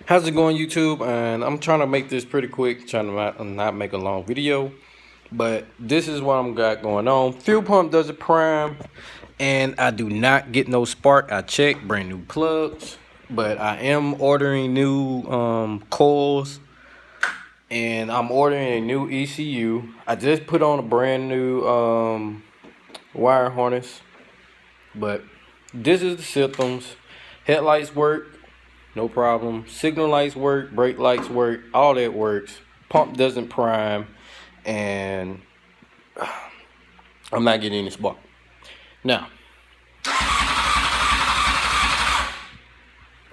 How's it going, YouTube? And I'm trying to make this pretty quick, trying to not make a long video, but this is what I'm got going on. Fuel pump doesn't prime, and I do not get no spark. I checked brand new plugs, but I am ordering new coils, and I'm ordering a new ECU. I just put on a brand new wire harness, but this is the symptoms. Headlights work. No problem. Signal lights work, brake lights work, all that works. Pump doesn't prime, and I'm not getting any spark. Now,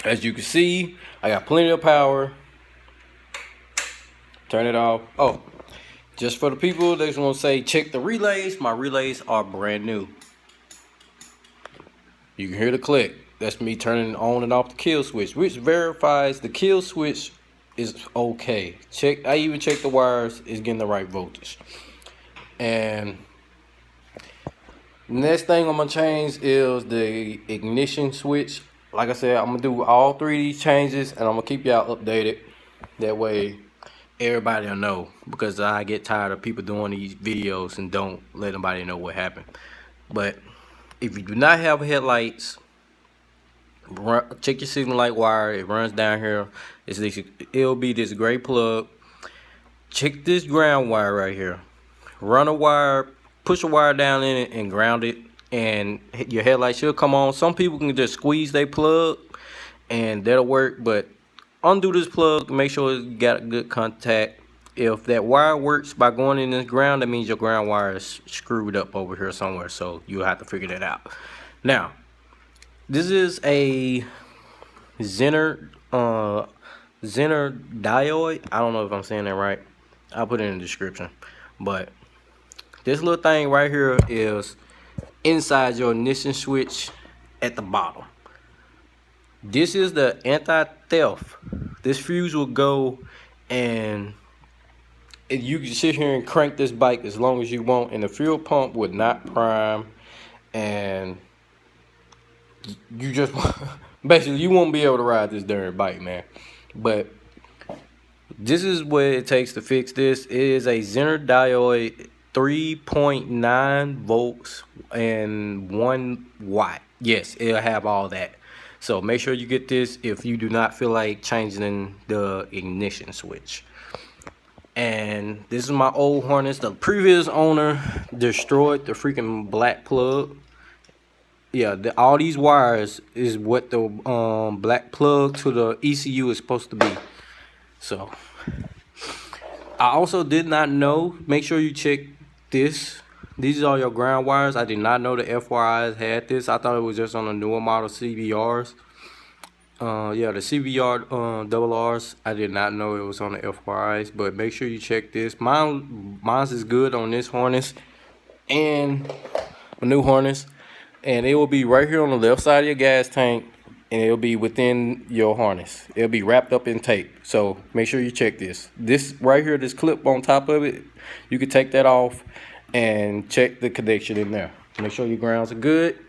as you can see, I got plenty of power. Turn it off. Oh, just for the people that's gonna say check the relays, my relays are brand new. You can hear the click. That's me turning on and off the kill switch, which verifies the kill switch is okay. I even checked the wires, it's getting the right voltage. And next thing I'm gonna change is the ignition switch. Like I said, I'm gonna do all three of these changes, and I'm gonna keep y'all updated. That way everybody will know, because I get tired of people doing these videos and don't let nobody know what happened. But if you do not have headlights, check your signal light wire. It runs down here. It'll be this gray plug. Check this ground wire right here. Run a wire, push a wire down in it and ground it, and your headlight should come on. Some people can just squeeze their plug and that'll work, but undo this plug, make sure it's got a good contact. If that wire works by going in this ground, that means your ground wire is screwed up over here somewhere, so you'll have to figure that out. Now, this is a zener diode. I don't know if I'm saying that right. I'll put it in the description. But this little thing right here is inside your ignition switch at the bottom. This is the anti-theft. This fuse will go, and you can sit here and crank this bike as long as you want, and the fuel pump would not prime, and you just basically you won't be able to ride this darn bike, man. But this is what it takes to fix this. It is a zener diode, 3.9 volts and 1 watt. Yes, it'll have all that. So make sure you get this if you do not feel like changing the ignition switch. And this is my old harness. The previous owner destroyed the freaking black plug. Yeah, all these wires is what the black plug to the ECU is supposed to be. So I also did not know, make sure you check this. These are your ground wires. I did not know the F4i's had this. I thought it was just on the newer model CBRs. Yeah, the CBR double R's. I did not know it was on the F4i's, but make sure you check this. Mine's is good on this harness and a new harness. And it will be right here on the left side of your gas tank, and it'll be within your harness. It'll be wrapped up in tape. So make sure you check this. This right here, this clip on top of it, you can take that off and check the connection in there. Make sure your grounds are good.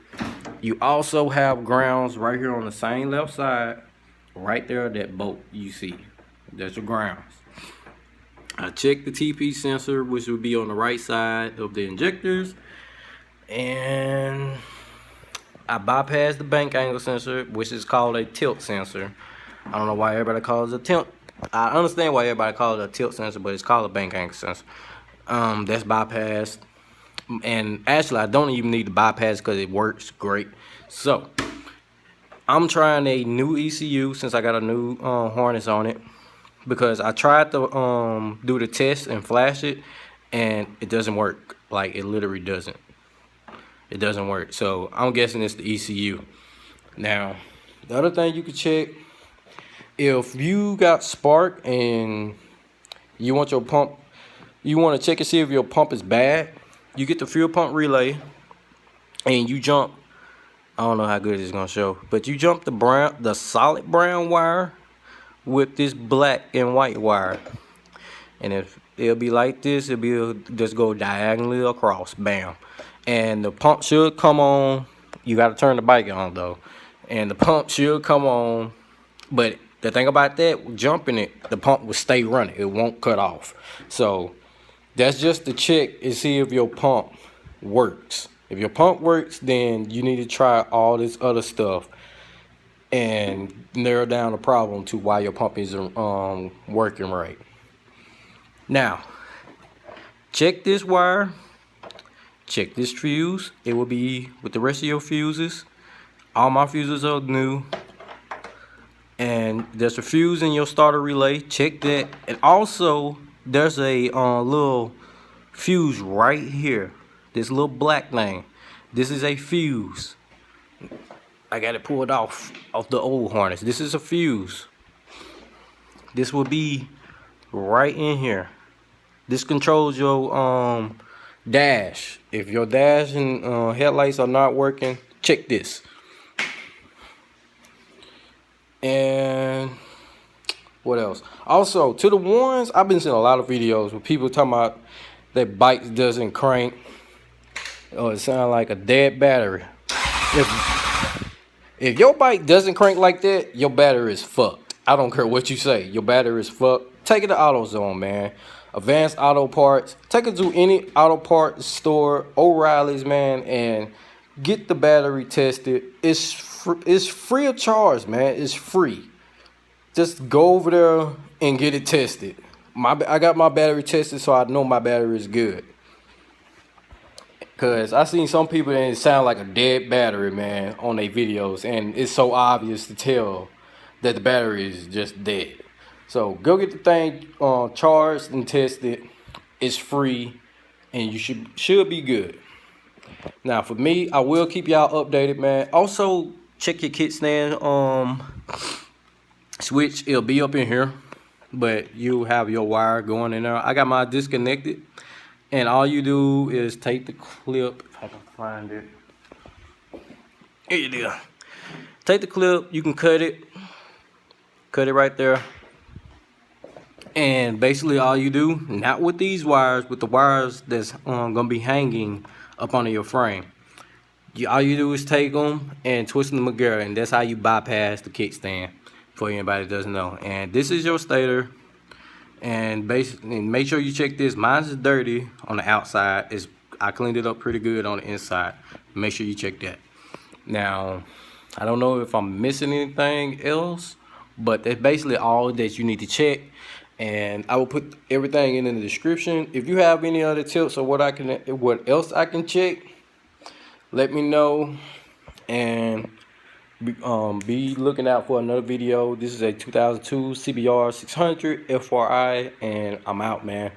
You also have grounds right here on the same left side, right there, that bolt you see. That's your grounds. I checked the TP sensor, which would be on the right side of the injectors, and I bypassed the bank angle sensor, which is called a tilt sensor. I don't know why everybody calls it a tilt. I understand why everybody calls it a tilt sensor, but it's called a bank angle sensor. That's bypassed. And actually, I don't even need to bypass because it works great. So I'm trying a new ECU since I got a new harness on it, because I tried to do the test and flash it, and it doesn't work. Like, it literally doesn't. It doesn't work. So I'm guessing it's the ECU. Now, the other thing you can check, if you got spark and you want your pump, you want to check and see if your pump is bad, you get the fuel pump relay and you jump, I don't know how good it's gonna show, but you jump the solid brown wire with this black and white wire, and if it'll be like this, it'll just go diagonally across, bam. And the pump should come on. You got to turn the bike on though, and the pump should come on, but The thing about that, jumping it, the pump will stay running. It won't cut off. So that's just to check and see if your pump works. If your pump works, then you need to try all this other stuff and narrow down the problem to why your pump isn't working right. Now, check this wire. Check this fuse. It will be with the rest of your fuses. All my fuses are new. And there's a fuse in your starter relay. Check that. And also, there's a little fuse right here. This little black thing. This is a fuse. I got it pulled off the old harness. This is a fuse. This will be right in here. This controls your dash. If your dash and headlights are not working, check this. And what else? Also, to the ones, I've been seeing a lot of videos where people talking about their bike doesn't crank, or it sounds like a dead battery. If your bike doesn't crank like that, your battery is fucked. I don't care what you say. Your battery is fucked. Take it to AutoZone, man. Advanced Auto Parts. Take it to any auto parts store, O'Reilly's, man, and get the battery tested. It's free of charge, man. It's free. Just go over there and get it tested. I got my battery tested, so I know my battery is good. Cause I seen some people that it sound like a dead battery, man, on their videos, and it's so obvious to tell that the battery is just dead. So go get the thing charged and tested. It's free, and you should be good. Now for me, I will keep y'all updated, man. Also check your kickstand switch. It'll be up in here, but you have your wire going in there. I got my disconnected. And all you do is take the clip, if I can find it. Here you go. Take the clip, you can cut it right there. And basically all you do, not with these wires, with the wires that's gonna be hanging up under your frame. All you do is take them and twist them together, and that's how you bypass the kickstand, for anybody that doesn't know. And this is your stator. And basically, make sure you check this. Mine is dirty on the outside. I cleaned it up pretty good on the inside. Make sure you check that. Now, I don't know if I'm missing anything else, but that's basically all that you need to check. And I will put everything in the description. If you have any other tips or what else I can check, let me know. And be looking out for another video. This is a 2002 CBR 600 F4i, and I'm out, man.